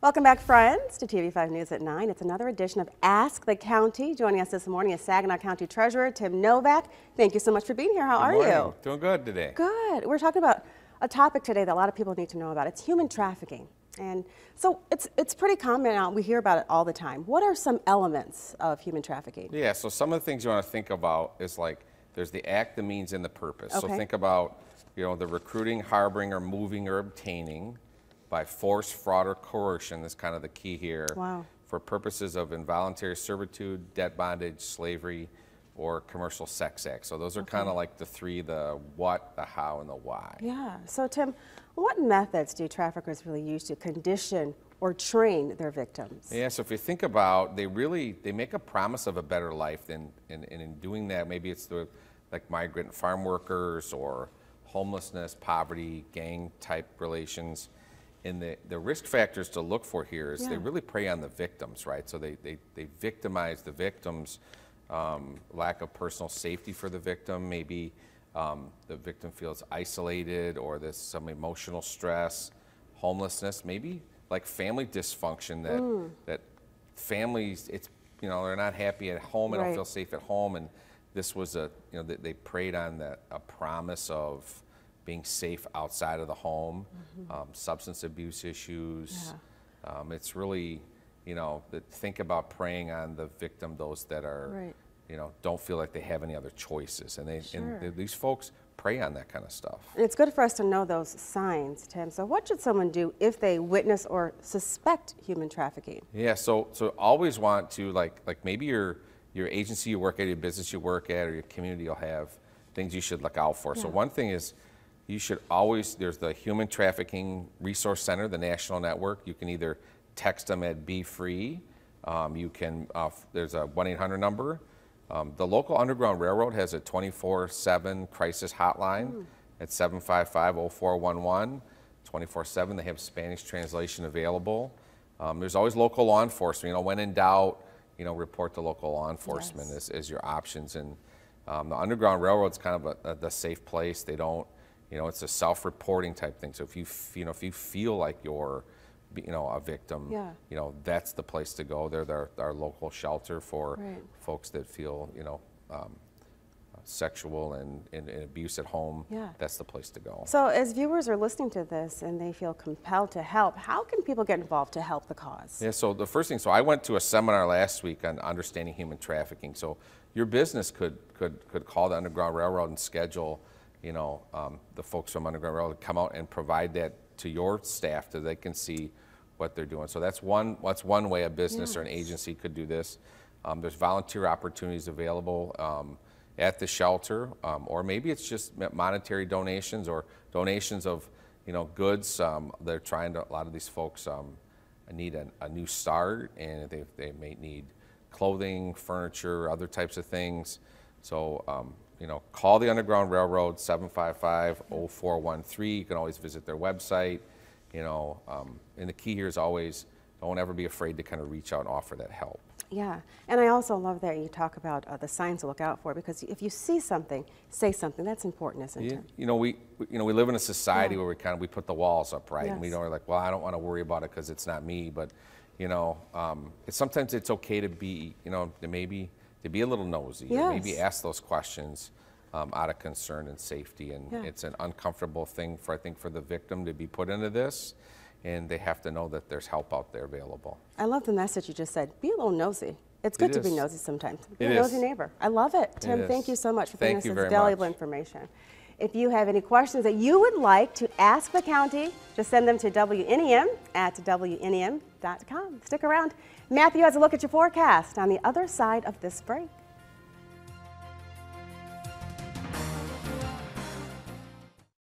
Welcome back, friends, to TV5 News at 9. It's another edition of Ask the County. Joining us this morning is Saginaw County Treasurer Tim Novak. Thank you so much for being here. How are you? Doing good today. Good. We're talking about a topic today that a lot of people need to know about. It's human trafficking. And so it's pretty common now. We hear about it all the time. What are some elements of human trafficking? Yeah, so some of the things you want to think about is like there's the act, the means, and the purpose. Okay. So think about, the recruiting, harboring, or moving or obtaining by force, fraud, or coercion. That's kind of the key here. Wow. For purposes of involuntary servitude, debt bondage, slavery, or commercial sex act. So those are kind of like the three: the what, the how, and the why. Yeah. So Tim, what methods do traffickers really use to condition or train their victims? Yeah, so if you think about, they make a promise of a better life, and in doing that, maybe it's like migrant farm workers or homelessness, poverty, gang type relations. And the risk factors to look for here is they really prey on the victims, right? So they victimize the victims, lack of personal safety for the victim. Maybe the victim feels isolated, or there's some emotional stress, homelessness, maybe like family dysfunction that families, they're not happy at home, they don't feel safe at home. And this was they preyed on a promise of being safe outside of the home, substance abuse issues. It's really, think about preying on the victim, those that are, don't feel like they have any other choices. And these folks prey on that kind of stuff. And it's good for us to know those signs, Tim. So what should someone do if they witness or suspect human trafficking? Yeah, so always want to, like maybe your agency you work at, your business you work at, or your community will have things you should look out for. So one thing is, you should always, there's the Human Trafficking Resource Center, the national network. You can either text them at Be Free. You can, there's a 1-800 number. The local Underground Railroad has a 24/7 crisis hotline at 755-0411. 24/7, they have Spanish translation available. There's always local law enforcement. When in doubt, report to local law enforcement as your options. And the Underground Railroad's kind of the safe place. They don't, it's a self-reporting type thing. So if you feel like you're, a victim, that's the place to go. They're our local shelter for folks that feel, sexual and abuse at home. That's the place to go. So as viewers are listening to this and they feel compelled to help, how can people get involved to help the cause? Yeah, so the first thing, I went to a seminar last week on understanding human trafficking. So your business could call the Underground Railroad and schedule the folks from Underground Railroad come out and provide that to your staff so they can see what they're doing. So that's one way a business or an agency could do this. There's volunteer opportunities available at the shelter, or maybe it's just monetary donations or donations of goods. They're trying to, a lot of these folks need a new start, and they may need clothing, furniture, other types of things. So call the Underground Railroad, 755-0413. You can always visit their website. And the key here is always don't ever be afraid to kind of reach out and offer that help. Yeah, and I also love that you talk about the signs to look out for, because if you see something, say something. That's important, isn't it? We live in a society where we put the walls up, right? And we're like, well, I don't want to worry about it because it's not me. But sometimes it's okay to be, maybe to be a little nosy, or maybe ask those questions out of concern and safety. And it's an uncomfortable thing for the victim to be put into this, and they have to know that there's help out there available. I love the message you just said. Be a little nosy. It's good to be nosy sometimes. Be a nosy neighbor. I love it. Tim, thank you so much for giving us this valuable information. If you have any questions that you would like to ask the county, just send them to WNEM@WNEM.com. Stick around. Matthew has a look at your forecast on the other side of this break.